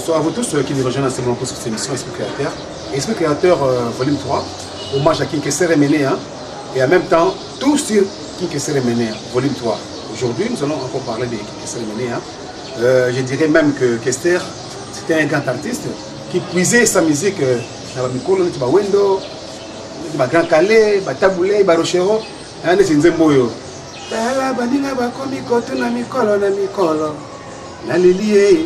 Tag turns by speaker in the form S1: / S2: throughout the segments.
S1: Bonsoir à vous tous qui nous rejoignent en ce moment pour cette émission Esprit Créateur. Esprit Créateur volume 3, hommage à King Kester Eménéa et en même temps tout sur King Kester Eménéa volume 3. Aujourd'hui, nous allons encore parler de King Kester Eménéa. Je dirais même que Kester, c'était un grand artiste qui puisait sa musique dans le Mikolo, dans le Wendo, dans le Grand Calais, dans le Taboulé, dans le Rochero, dans le Nzemboyo. Tala baninga bakomi koto na mikolo na lilie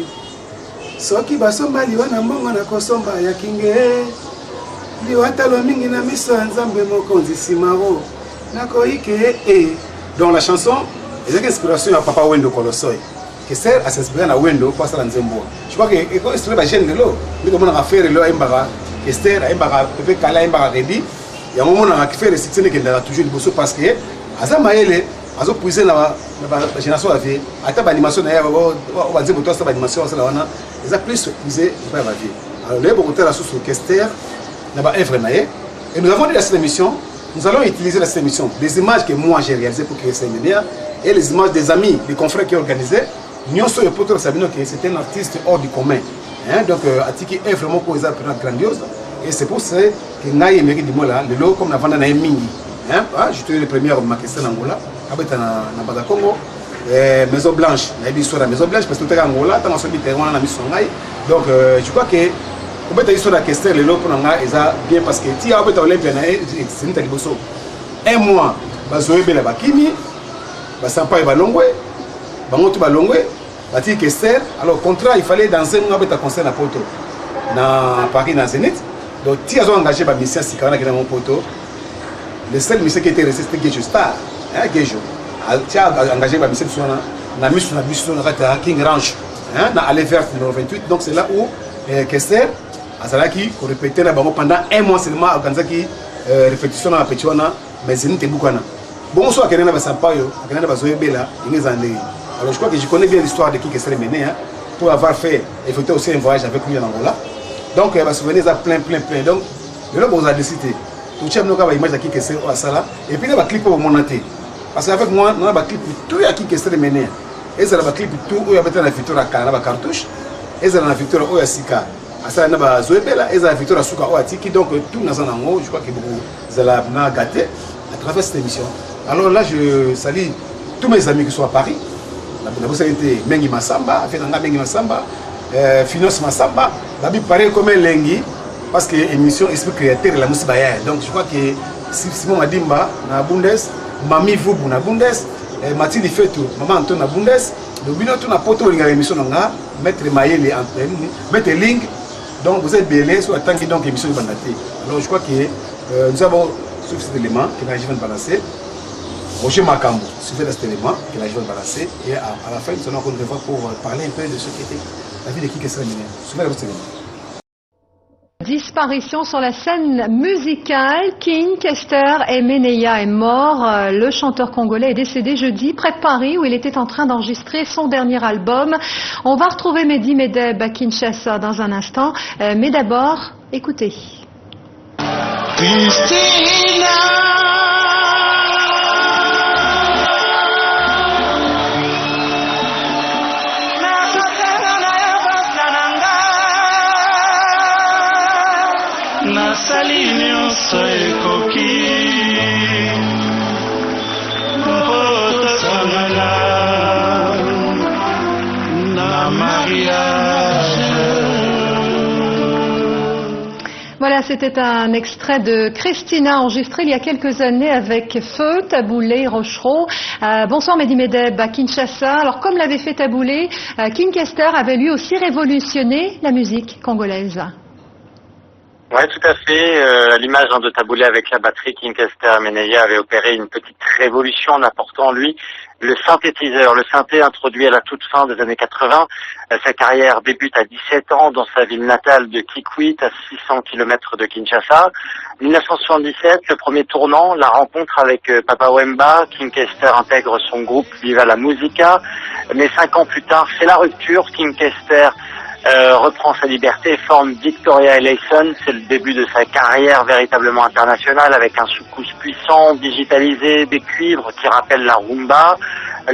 S1: soki basomba liwa na mbongo na kosomba ya kinge liwatalo mingi na miso ya nzambe mokonzi simaro nakoike dans la chanson c'est une inspiration à Papa Wendo Kolosoi Kester a s'inspiré na Wendo pour ça nzembo je crois que eko inspiré ba jeune lelo ni ko mona faire lo embara Kester embara pepe kala embara rebi ya moment na faire le succès que ndara toujours liboso parce que azamaele azo puiser la génération à vie ata ba animation na ya ba nzembo to ça ba animation ça la wana ils ont plus puiser pas la vie alors les beaucoup la source Kester na ba œuvre na et nous avons dit dans cette émission nous allons utiliser dans cette émission des images que moi j'ai réalisées pour créer cette média et les images des amis des confrères qui ont organisé nous sommes pour Sabino que c'est un artiste hors du commun donc Atiki est vraiment pour les grandiose et c'est pour ça que Naï mérite du mot là le lot comme la vente na mingi je te le premier ma question en Angola abeta na Baza Congo Maison Blanche na histoire la Maison Blanche parce que tout est en Angola tant que terrain na mission ngai donc je crois que obeta histoire la Kester le lot pour nga eza bien parce que ti abeta Olympia na c'est une taliboso un mois bazoebe la bakimi basampa balongwe bangoto balongwe bati Kester alors contrat il fallait dans un abeta concert na Poto na Paris na Zénith donc ti azo engagé ba mission sikana qui dans mon Poto le seul monsieur qui était resté c'était Gejo Star Gejo tu as engagé ma mission na mission na mission na King Ranch na aller vers le 28 donc c'est là où Kester azalaki ko répéter là pendant un mois seulement organiser répétition na petit wana mais c'est n'était bukana bon so akena ba sampayo akena ba zoebela ingezande alors je crois que je connais bien l'histoire de Kester Eménéa pour avoir fait effectuer aussi un voyage avec lui en Angola donc ba souvenir ça plein donc le là bon a décidé tout chef noka ba image à Kester au sala et puis là ba clip pour monter parce qu'avec moi on a ba clip tout à Kester Eménéa et ça ba clip tout où il y avait la victoire à Canada ba cartouche et ça la victoire au Sika ça na ba zoebela et ça la victoire à Suka au Atiki donc tout dans un angle je crois que beaucoup ça l'a gâté à travers cette émission alors là je salue tous mes amis qui sont à Paris la possibilité Mengi Massamba fait nga Mengi Massamba Finance Massamba la bi pareil comme Lengi parce que émission Esprit Créateur la musique baya donc je crois que Simon Madimba na Bundes Mami Vubu na Bundes Mathilde Fetou Maman Anton na Bundes le bino tout na poto linga émission nga mettre Mayele antenne mettre link donc vous êtes belé sur tant que donc émission bandate alors je crois que nous avons sur cet élément que je viens de balancer Roger Makambo suivez cet élément que je viens de balancer et à la fin nous allons encore revoir pour parler un peu de ce qui était la vie de King Kester Eménéa suivez cet élément.
S2: Disparition sur la scène musicale, King Kester Eménéa est mort. Le chanteur congolais est décédé jeudi près de Paris où il était en train d'enregistrer son dernier album. On va retrouver Mehdi Medeb à Kinshasa dans un instant, mais d'abord, écoutez.
S3: Nasali nyonso ekoki mpo tosangana na mariage.
S2: Voilà, c'était un extrait de Christina enregistré il y a quelques années avec Feu, Taboulé, Rochereau. Bonsoir Mehdi Medeb à Kinshasa. Alors comme l'avait fait Taboulé, King Kester avait lui aussi révolutionné la musique congolaise.
S4: Oui, tout à fait. À l'image de Taboulé avec la batterie, King Kester Eménéa avait opéré une petite révolution en apportant, lui, le synthétiseur. Le synthé introduit à la toute fin des années 80. Sa carrière débute à 17 ans dans sa ville natale de Kikwit, à 600 km de Kinshasa. 1977, le premier tournant, la rencontre avec Papa Wemba. King Kester intègre son groupe Viva la Musica. Mais 5 ans plus tard, c'est la rupture. King Kester reprend sa liberté et forme Victoria Eleison. C'est le début de sa carrière véritablement internationale avec un soukous puissant, digitalisé, des cuivres qui rappellent la rumba.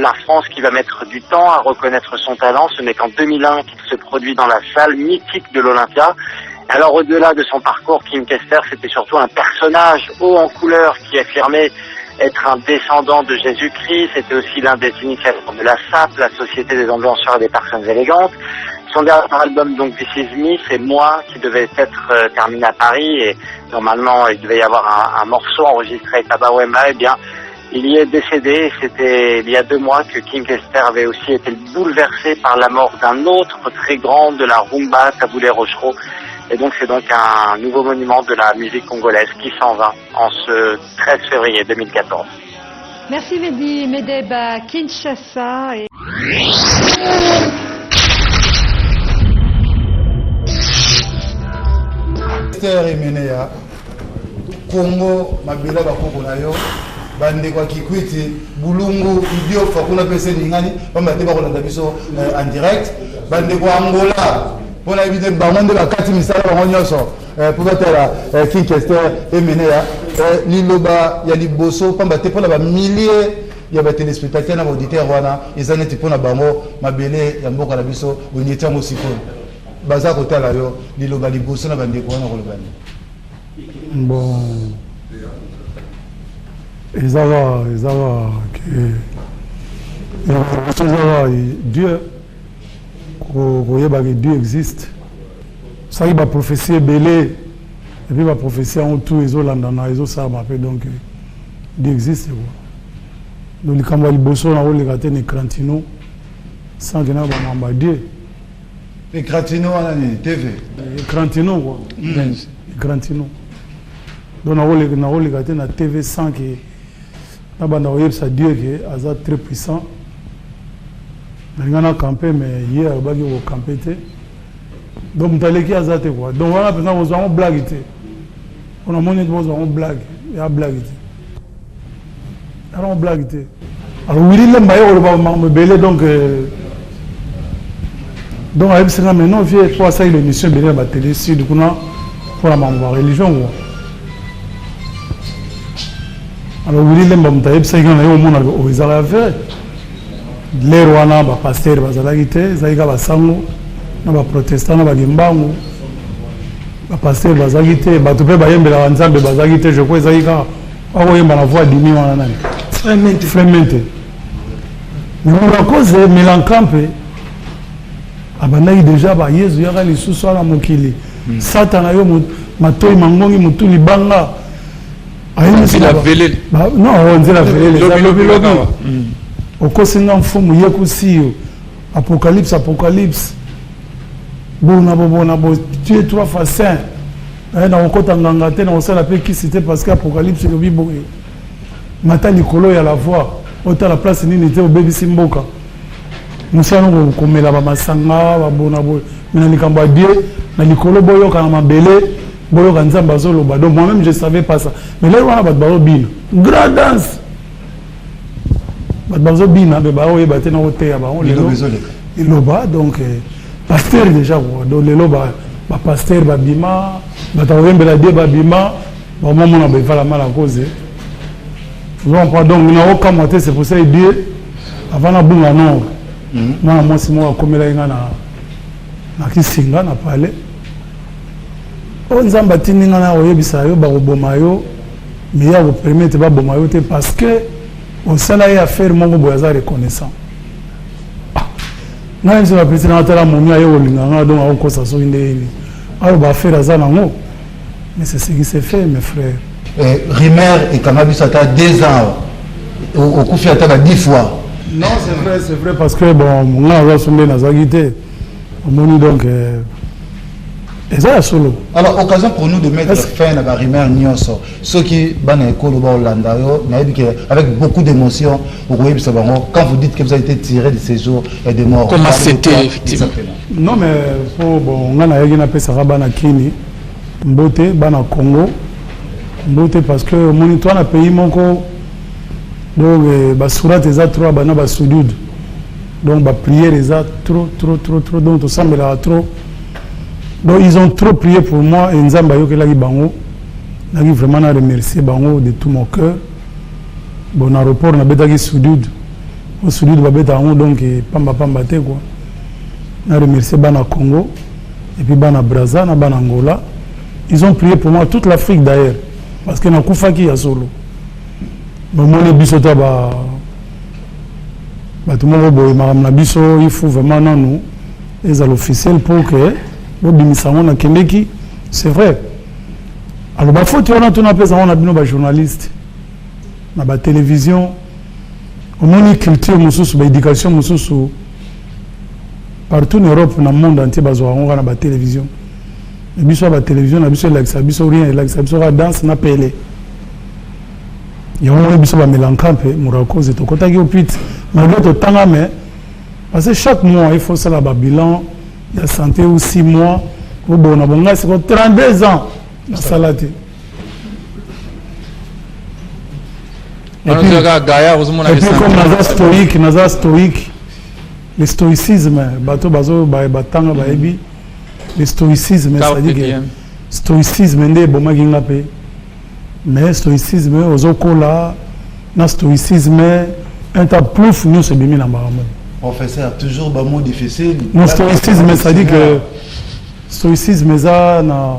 S4: La France qui va mettre du temps à reconnaître son talent. Ce n'est qu'en 2001 qu'il se produit dans la salle mythique de l'Olympia. Alors au-delà de son parcours, King Kester, c'était surtout un personnage haut en couleur qui affirmait être un descendant de Jésus-Christ. C'était aussi l'un des initiateurs de la SAP, la Société des Influenceurs et des Personnes Élégantes. Son dernier album, donc This Is Me, c'est Moi, qui devait être terminé à Paris, et normalement il devait y avoir un morceau enregistré avec Baba Wemba. Eh bien, il y est décédé. C'était il y a 2 mois que King Kester avait aussi été bouleversé par la mort d'un autre très grand de la rumba, Taboulé Rochereau. Et donc c'est donc un nouveau monument de la musique congolaise qui s'en va en ce 13 février 2014.
S2: Merci Mehdi Medeba, Kinshasa.
S5: Et Meneya, Congo, Mabila Bakoko Nayo, Bande kwa Kikwiti, Bulungu, Idio, Fakuna Pese Ningani, Bamate Bakolanda Biso en direct, Bande kwa Angola, pour éviter Bamande la 4 misala Bangonyoso, pour être King Kester et Meneya, Liloba, Yaliboso, Pambate pour la milliers. Il y a des téléspectateurs, des auditeurs, ils ont été pour la bango, Mabele, Yamboka Labiso, Unité Mosiko. Baza côté là yo liloba liboso na bande ko na kolobani
S6: bon ezara que Dieu que Dieu existe ça il va prophétie belé et puis va prophétie en tout les landana les ça m'appelle donc Dieu existe quoi donc les kamba liboso na le gâté ne crantino sans que na ba mamba Dieu.
S5: Les Crantino à l'année, TV.
S6: Les Crantino, quoi. Les Crantino. Donc, on a regardé la TV 100 qui est Dieu qui est très puissant. On a campé, mais hier, on a campé. Donc, on a dit qu'il quoi. Donc, voilà, on a une blague. On a montré qu'on a une blague. Il y a une blague. Alors, on a une blague. Alors, Willy Lembaye, on a belé donc. Donc, avec ça, maintenant, on vient pour ça, l'émission de la télé sud pour la religion. Alors, oui, les gens qui ont fait des affaires, les rois, les pasteurs, les sango, les protestants, les gimbango, les pasteurs, les agité, les bagité, je crois qu'ils ont la voix d'Imi. Frémente. Mais à cause de Mélancampe, abandaki déjà ba yezu yaka lisusu ala mokili satana yo matoi mangongi mutu libanga ayini la velele non on dit la velele ça lobi okosinga mfumu yekusiyo apocalypse bona bo tu es 3 fois saint na okota nganga te na osala pe kisite parce que apocalypse lobi boye mata likolo ya la voix ota la place nini te obebisi mboka. Nous sommes comme la masanga, babona boy, mais likambo a Dieu, na likolo boyo kana mabele, boyo kanza bazolo ba. Donc moi-même je savais pas ça. Mais là on a bazolo bin. Grande danse. Bazolo bin be ba oye batena hotel ya ba on lelo. Iloba donc pasteur déjà quoi. Donc lelo ba pasteur ba bima, ba tawembela Dieu ba bima, ba maman na ba fala mal à cause. Donc pardon, na aucun moté c'est pour ça Dieu avant la bunga non. Moi c'est moi comme là na kisinga na pale on nzamba tininga na oyebisa yo ba roboma yo mais ya vous permettre ba boma yo te parce que on sala ya faire mongo boyaza reconnaissant na nzo la président atala momia yo linganga donc on kosa so ndeni alors ba faire ça nango mais c'est ce qui s'est fait mes frères
S5: Rimer et Kamabi Sata 2 ans au coup fait à 10 fois.
S6: Non, c'est vrai parce que bon, on a sommet dans Zagité. On donc et ça solo.
S5: Alors occasion pour nous de mettre fin à la Rimer Nyonso. Ceux qui bana école au Hollanda, avec beaucoup d'émotion, quand vous dites que vous avez été tiré de ces jours et des morts.
S7: Comment c'était effectivement?
S6: Non mais pour bon, on a eu appelé ça bana Kini, Mbote, bana Congo, Mbote parce que mon toi na pays mon donc basurat eza trop bana basudud donc ba prière eza trop donc to sambela trop Donc ils ont trop prié pour moi et Nzamba Yokelagi Bango. Je vraiment remercier Bango de tout mon cœur. Bon aéroport na betaki Soudoud. Au Soudoud ba beta donc pamba te quoi. Na remercier Bana Congo et puis Bana Brazza, na Bana Angola. Ils ont prié pour moi toute l'Afrique d'ailleurs parce que na kufaki ya solo. Bon moi les bisota ba tout le monde boy madame na biso il faut vraiment nous les officiels pour que bimisango na kendeki c'est vrai. Alors, il faut que on a des journalistes, la télévision, on a une culture, une éducation, partout en Europe, dans le monde entier, on a la télévision. Il y a la télévision, il y a rien, il y a la danse, il y a pelé. Il y a un mélancamp, Mourako, c'est au côté de Pit. Malgré tout temps, parce que chaque mois, il faut ça la bilan, il y a santé ou 6 mois, on a 32 ans. La salade. Et puis comme naza stoïque, le stoïcisme, le stoïcisme, c'est-à-dire que stoïcisme n'est pas bon, mais stoïcisme, ozokola, na stoïcisme, un tas plus fou c'est bien dans baramon.
S5: Professeur, toujours ba mot difficile.
S6: Non stoïcisme, c'est-à-dire que stoïcisme ça
S7: na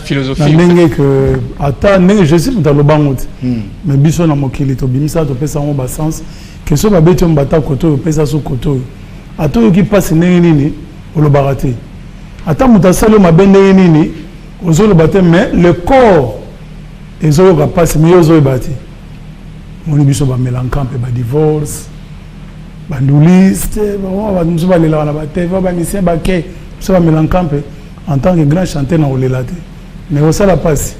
S7: philosophie
S6: na que ata ne je suis dans le bangot mais biso na mokili to bimisa to pesa mo ba sens que so ba beto mbata koto pesa so koto ato ki passe nini o lo barate ata mutasalo mabende nini ozo lo bate mais le corps ezo ka passe mais ozo bate mon biso ba mélancamp ba divorce ba nduliste ba muso ba lela na ba te ba misien ba ke so ba mélancamp en tant que grand chanteur na olelate mais ça la passe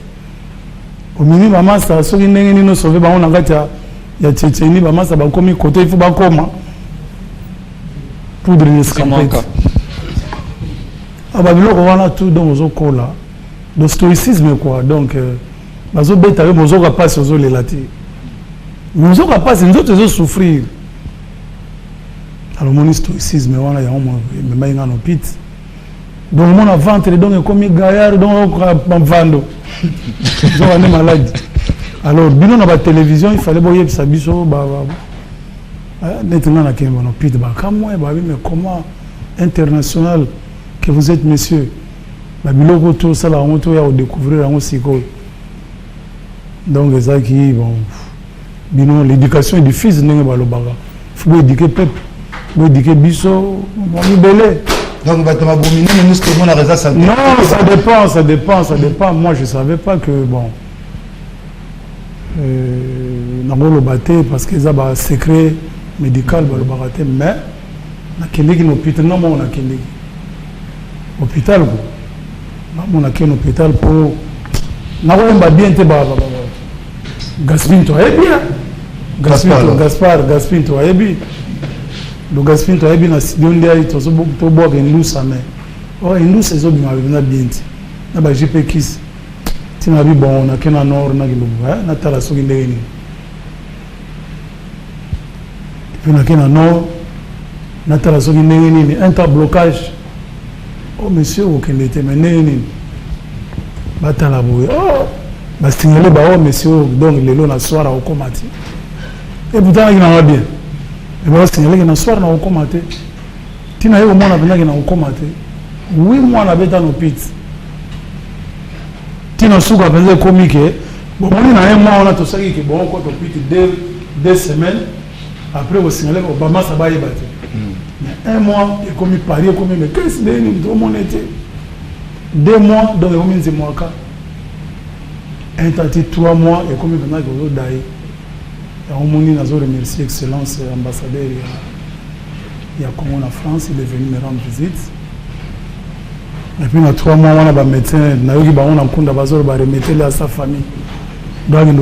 S6: au mini maman ça so ki ndenge nino sauver ba on ngati ya tchétchénie maman ça ba komi côté il faut ba koma poudre de scampette ah ba biloko wana tout donc ozo kola do stoïcisme quoi donc bazo beta yo mozo ka passe ozo lelate mozo ka passe nzoto zo souffrir alors mon stoïcisme wana ya mo me mainga no pit. Donc mon ventre donc comme gaillard donc vando. On est malade. Alors bino na ba télévision il fallait boyer ça biso ba maintenant na kembo no pit ba kamwa ba mais comment international que vous êtes monsieur. Ba biloko to ça la on to ya découvrir en siko. Donc ça qui bon bino l'éducation est difficile ndenge ba lo baga. Faut éduquer peuple, faut éduquer biso, on libellé.
S5: Donc, non,
S6: ça dépend. Moi, je ne savais pas que, bon, le bâté, parce qu'ils ont un secret médical, mais, on a un hôpital, non, on a un hôpital, on a un hôpital pour, on a bien été, Gaspin, toi, Gaspin, toi, le Gaspin to ebi na sidonde ai to so to boga ndusa me o ndusa zo bima na bienti na ba jipe kis tina bi bon na kena nord na gilu na tala so ginde ni puis na kena nord na tala so ginde ni un tas blocage oh monsieur o kende te meneni batala boye oh ba signaler ba oh monsieur donc lelo na soir au komati et pourtant il en va bien. Et bien, c'est un soir dans le comité. Tu n'as pas eu dans le comité. Oui, moi, on a dans nos pits. Tu n'as pas eu de comique. Bon, on a un mois, on a tout ça qui est bon, on a pit 2 semaines. Après, on signale Obama, ça va y battre. Mais un mois, il est commis Paris, commis, mais qu'est-ce que c'est tout le monde était 2 mois, donc il y a un mois. Un tati 3 mois, et commis maintenant, il y a un d'ailleurs. On m'a remercié Excellence ambassadeur il y a Congo en France, il est venu me rendre visite. Et puis, il y a 3 mois, on a un médecin, on a remettre à sa famille. Donc, il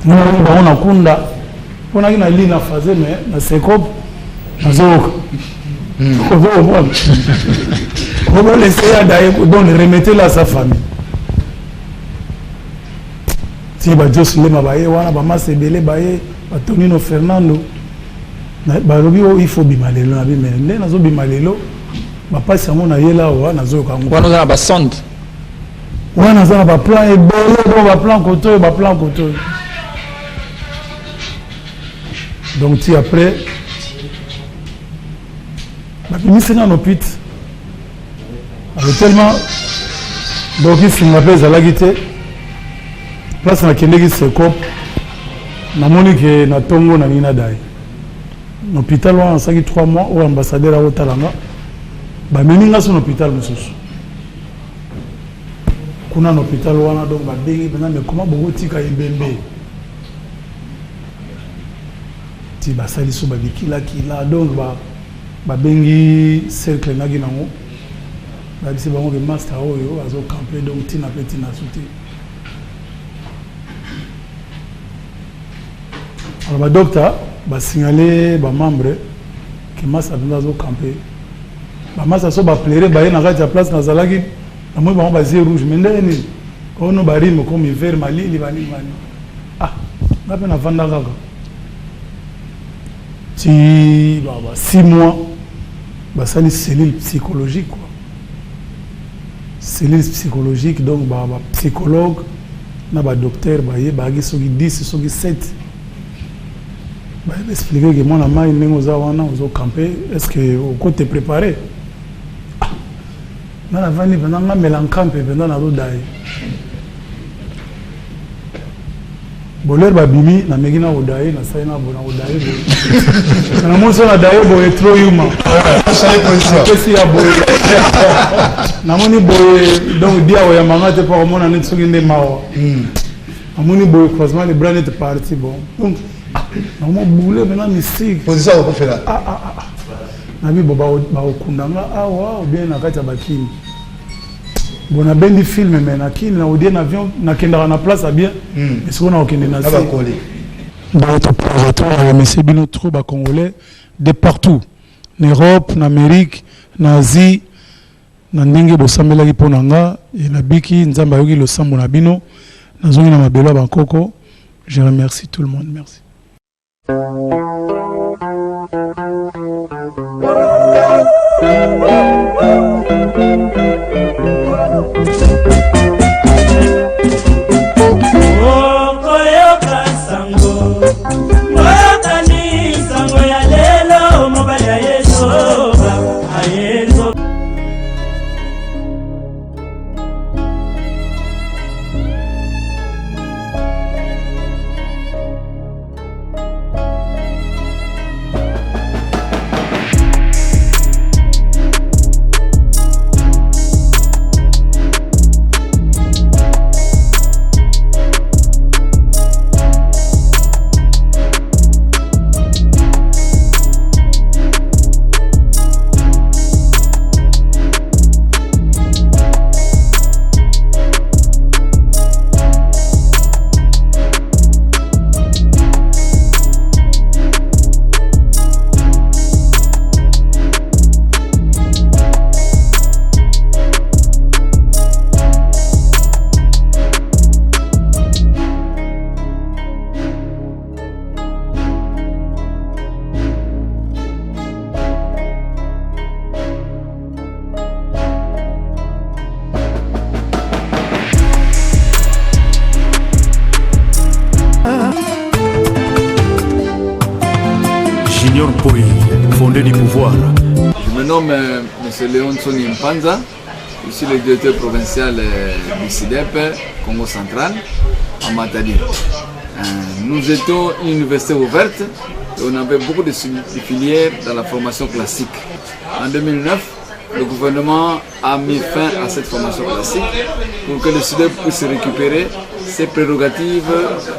S6: y a un kunda, on a une ligne à faire, mais c'est comme on va laisser à remettre à sa famille. Si ba Jos Lema baye wana ba Masebele baye ba Tonino Fernando ba lobi il faut bimalelo na bi mais nazo bimalelo bapasi yango na ye la awa nazoyoka yango
S7: wana oza na basonde
S6: wana aza na baplan ebele donc baplan koto oyo baplan koto oyo donc ti après babimisanga na opite alo tellement donc isinga mpe ezalaki te place nakendeki sekop namoni ke na ntongo nalingi nadai na hôpital wana nasalaki 3 mois oyo ambassadeur akotalanga bamemi nga so na hôpital mosusu kuna na hôpital wana donc babengi mpenza me koma bokotika ebembe ti basali so babikilakila donc babengi cercle naki nango babisi bango ke master oyo azocampe donc tina mpe tina so te alors badocteur basignale bamembre ke master mpenza azocampe bamasa so baplaire baye na kati ya place nazalaki namoi bango bazie rouge me ndenge nini ono barime comme hiver malili banini bani ah nga mpe navanda kaka ti 6 mois basali cellule psychologique quoi cellule psychologique donc psychologue na badocteur baye bayaki soki 10 soki 7 bayeba expliquer ke mwana mai ndenge oza wana ozocampe est ce que okote préparé na vani pendant nga melankampe pendant na rodaye boler babimi na megina odaye na sai na bona odaye na moso na daye boye trop yuma sai position pesi ya boye na moni boye donc dia o ya mangate pa mona net soki nde mawa amoni boye croisement les bras net parti bon donc na mo boule maintenant mystique
S5: position ko fela
S6: na bi boba okundanga awa ou bien na kati ya bakini bon a bendi film mais na kini na odie na avion na kendaka na place à bien mais ce qu'on a okende na
S5: ça coller
S6: dans notre projet monsieur bino trop ba congolais de partout en Europe en Amérique en Asie na ndenge bosambelaki pona nga et na biki nzamba yoki lo sambo na bino nazongi na mabelo ba koko je remercie tout le monde merci
S8: Fondé du pouvoir.
S9: Je me nomme M. Léon Tsoni Mpanza, je suis le directeur provincial du CIDEP, Congo central, à Matadi. Nous étions une université ouverte et on avait beaucoup de filières dans la formation classique. En 2009, le gouvernement a mis fin à cette formation classique pour que le CIDEP puisse récupérer ses prérogatives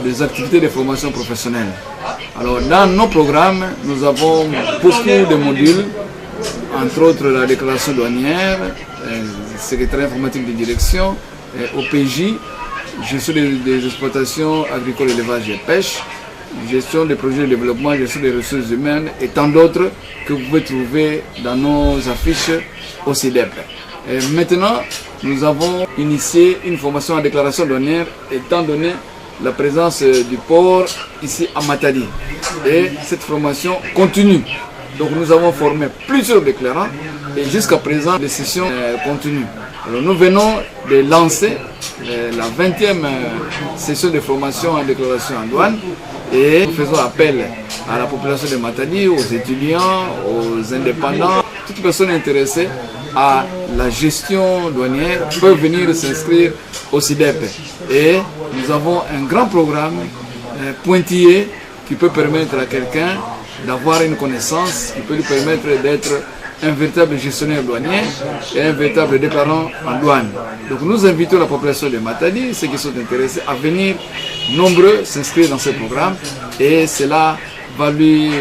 S9: des activités de formation professionnelle. Alors dans nos programmes, nous avons beaucoup de modules, entre autres la déclaration douanière, secrétaire informatique de direction, OPJ, gestion des exploitations agricoles, élevage et pêche, gestion des projets de développement, gestion des ressources humaines et tant d'autres que vous pouvez trouver dans nos affiches au CIDEP. Et maintenant, nous avons initié une formation en déclaration douanière étant donné la présence du port ici à Matadi. Et cette formation continue. Donc nous avons formé plusieurs déclarants et jusqu'à présent les sessions continuent. Alors nous venons de lancer la 20e session de formation en déclaration en douane et nous faisons appel à la population de Matadi, aux étudiants, aux indépendants, toutes personnes intéressées à la gestion douanière peuvent venir s'inscrire au SIDEP. Et nous avons un grand programme pointillé qui peut permettre à quelqu'un d'avoir une connaissance, qui peut lui permettre d'être un véritable gestionnaire douanier et un véritable déclarant en douane. Donc nous invitons la population de Matadi, ceux qui sont intéressés, à venir nombreux s'inscrire dans ce programme et cela va lui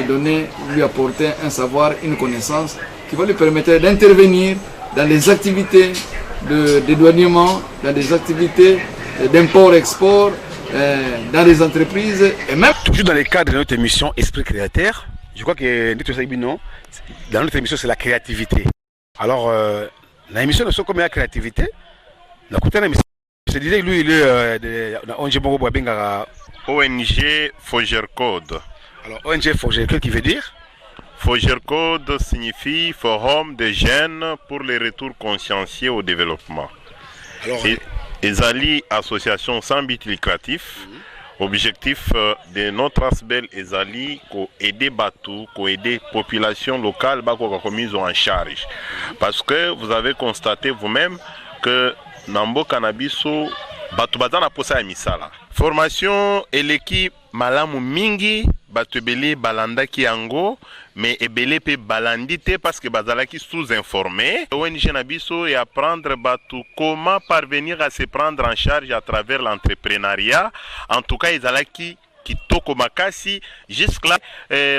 S9: apporter un savoir, une connaissance qui va lui permettre d'intervenir dans les activités de dédouanement, dans des activités d'import-export, dans les entreprises et même...
S1: Toujours dans le cadre de notre émission Esprit Créateur, je crois que dans notre émission c'est la créativité. Alors, l'émission ne sont comme la créativité. Je disais lui il est
S10: ONG Fogercode.
S1: Alors ONG Fogercode qui veut dire?
S10: Fogercode signifie Forum des jeunes pour les retours consciencieux au développement. Alors, Ezali association sans but lucratif. Objectif de notre asbel Ezali ko aider Batou, ko aider population locale bako mise en charge. Parce que vous avez constaté vous-même que Nambo Cannabiso Batou bazana posa misala. Formation et l'équipe malamu mingi Batou belé balanda ki ango mais ebele pe balandite parce que bazala qui sous-informé. ONG Nabiso et apprendre Batou comment parvenir à se prendre en charge à travers l'entrepreneuriat. En tout cas, ils allaient qui toko makasi jusque là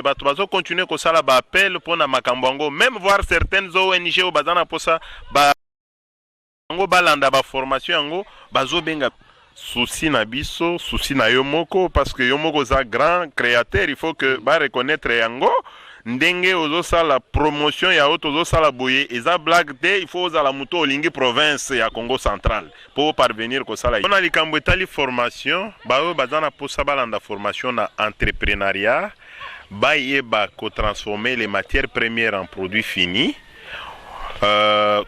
S10: bato bazo continuer ko sala ba appel pour na makambango même voir certaines ONG au bazana pour ça ba ngo balanda ba formation ngo bazo benga souci na biso souci na yomoko parce que yomoko za grand créateur il faut que ba reconnaître yango ndenge ozo sala promotion ya auto ozo sala boye eza blague de il faut la muto olingi province ya Congo central pour parvenir ko sala on a likambo etali formation ba o bazana posa balanda formation na entrepreneuriat ba yeba ko transformer les matières premières en produits finis.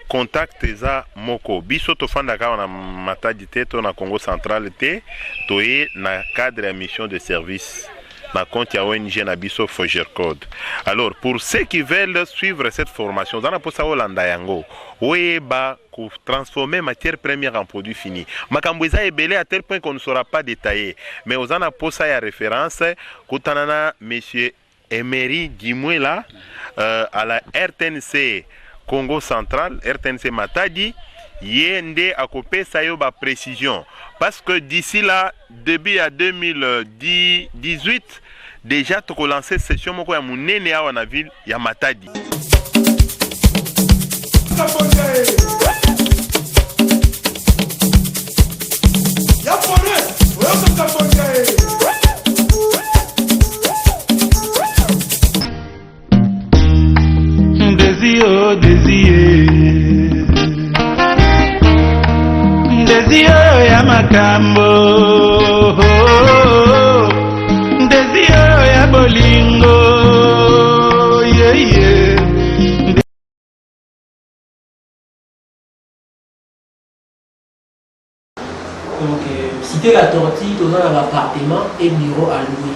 S10: Contact eza moko biso tofanda ka na Matadi te to na Congo central te toye na cadre ya mission de service na compte ya ONG na biso Fogercode. Alors pour ceux qui veulent suivre cette formation dans la posa Holanda yango oyeba ko transformer matière première en produit fini makambo eza ebele à tel point qu'on ne saura pas détailler mais ozana posa ya référence kutanana monsieur Emery Dimwela à la RTNC Congo central, RTNC Matadi, yende a coupé ça yo ba précision. Parce que d'ici là, début à 2018, déjà tu as lancé session moko ya munene ya na ville ya Matadi.
S3: Desio ya makambo Desio ya bolingo
S11: Donc cité la tortille, nous avons un appartement et bureau à louer.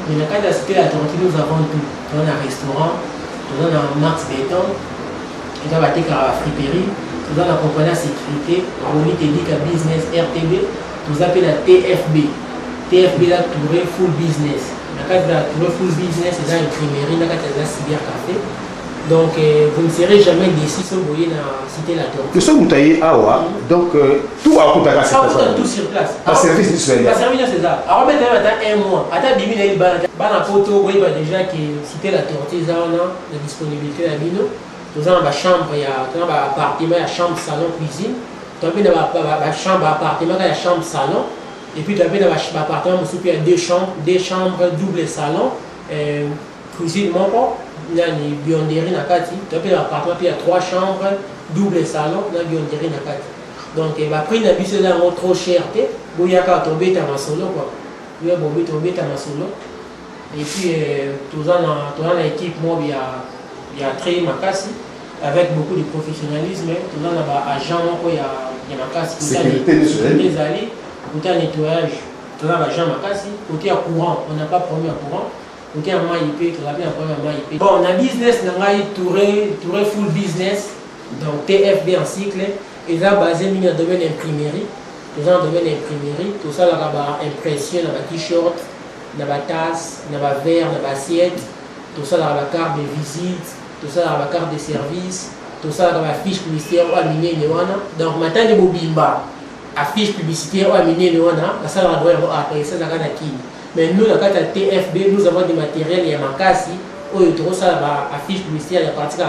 S11: Mais dans le cas de cité la tortille, nous avons tout. Nous avons un restaurant, nous avons un Max Béton, nous avons un friperie. Nous avons la compagnie de sécurité, Rolly Tédica Business RTB, nous appelons la TFB. TFB là, Touré Full Business. Dans le cas de la Touré Full Business, c'est une primerie, dans le cas de la cybercafé. Donc, vous ne serez jamais déçus si vous voyez dans la cité la tortue.
S1: Nous sommes taillés à Awa, donc tout à Koutaka, c'est ça.
S11: Tout sur place.
S1: Pas service du soleil.
S11: Pas service, c'est ça. Alors, maintenant, un mois. Attends, Bibi, il y a une photo, vous voyez déjà que cité la tortue, on a la disponibilité à Bino. Nous avons une chambre, il y a un appartement, il y a chambre, salon, cuisine. Nous avons une chambre, appartement, il y a chambre, salon. Et puis, nous avons un appartement, il y a deux chambres, double salon, cuisine, mon père. Il y a une bionderie, il y a un appartement, il y a trois chambres, double salon, il y a une bionderie. Donc, après, il y a trop cher. Il y a un tombé dans ma solo. Il y a un tombé dans ma solo. Et puis, tout ça dans l'équipe, moi, il y a très makasi, avec beaucoup de professionnalisme. Tout ça dans l'agent, il y a makasi.
S1: Sécurité
S11: des allées, côté nettoyage, tout ça l'agent makasi. Côté à courant, on n'a pas promis à courant. Côté à maïpé, tout ça bien promis à maïpé. Bon, on a business, on a touré full business, donc TFB en cycle. Et là, basé dans le domaine imprimerie. Tout ça dans le domaine imprimerie, tout ça là, impression, dans la t-shirt, dans la tasse, dans la verre, dans l'assiette, tout ça dans la carte de visite, tout ça dans la carte de service, tout ça dans la fiche publicitaire ou amener donc maintenant les bobimba affiche publicitaire ou amener la salle à droit après ça dans la qui mais nous la carte TFB nous avons des matériels il y a makasi ou il trouve ça la affiche publicitaire il y a partir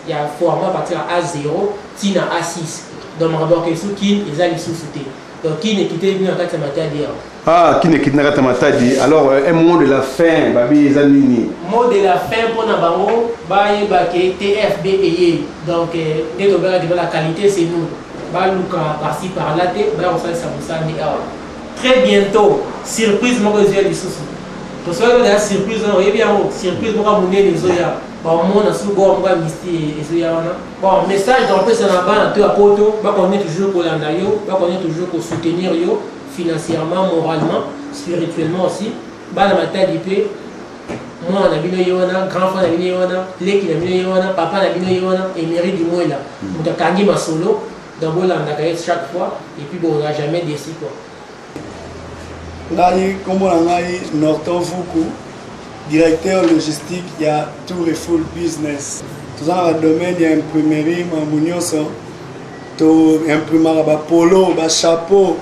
S11: il y a format à partir à A0 tina A6 donc rapport que sous qui ils allaient sous-souter donc qui n'est quitté bien en fait matériel.
S1: Ah, qui n'est quitté dans matadi. Alors un mot de la fin, babi les amis.
S11: Mot de la fin pour Nabango, baye baké TFB et donc dès que la qualité c'est nous. Ba luka par-ci par-là, ba on ça très bientôt surprise moi que j'ai les sous. Pour ça la surprise on est bien surprise moi monner les oya. Bon mon na sous go moi mysti et oya wana. Bon message dans le na ba na poto, ba on est toujours pour landa yo, ba on est toujours pour soutenir yo. Financièrement, moralement, spirituellement aussi. Bah la matin d'IP, moi on a bien yona, grand frère a bien yona, l'équipe a bien yona, papa a bien yona, et mairie du mois là. On a gagné ma solo, dans le on a gagné chaque fois, et puis bon on n'a jamais décidé quoi.
S12: Là, comme on a Norton Foucault, directeur logistique, il y a tout le full business. Tout ça dans le domaine, il y a imprimerie, Mamounioso, tout imprimeur, polo, chapeau.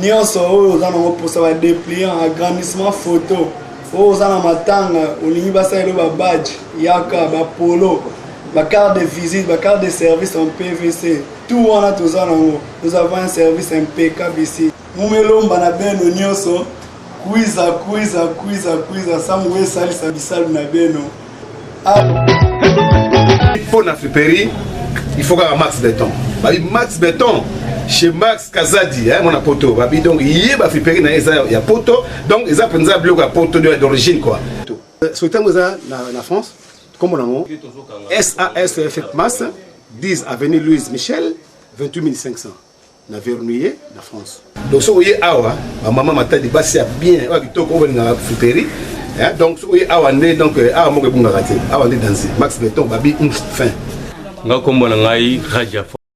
S12: Nyonso oyo za na posa ba déplier en agrandissement photo oyo za na matanga olingi basalo ba badge yaka ba polo ba carte de visite ba carte de service en PVC tout on a tout ça nous avons un service impeccable ici mumelomba na beno nyonso kuiza samwe salisa bisalu na beno
S1: pour la friperie il faut qu'un max béton max béton chez Max Kazadi, mon apoto, donc il y a friperie na poto, donc ils ont pris un poto d'origine quoi. Souhaitons la France, comme on a SAS FFMAS, 10 avenue Louise Michel, 28 500. Na Vernouillet, la France. Donc si vous voyez awa, maman m'a dit c'est bien, on va na friperie. Donc si vous voyez awa donc awa mo ke bunga raté, awa danser. Max Béton babi fin.
S8: Nga kombo na ngai Raja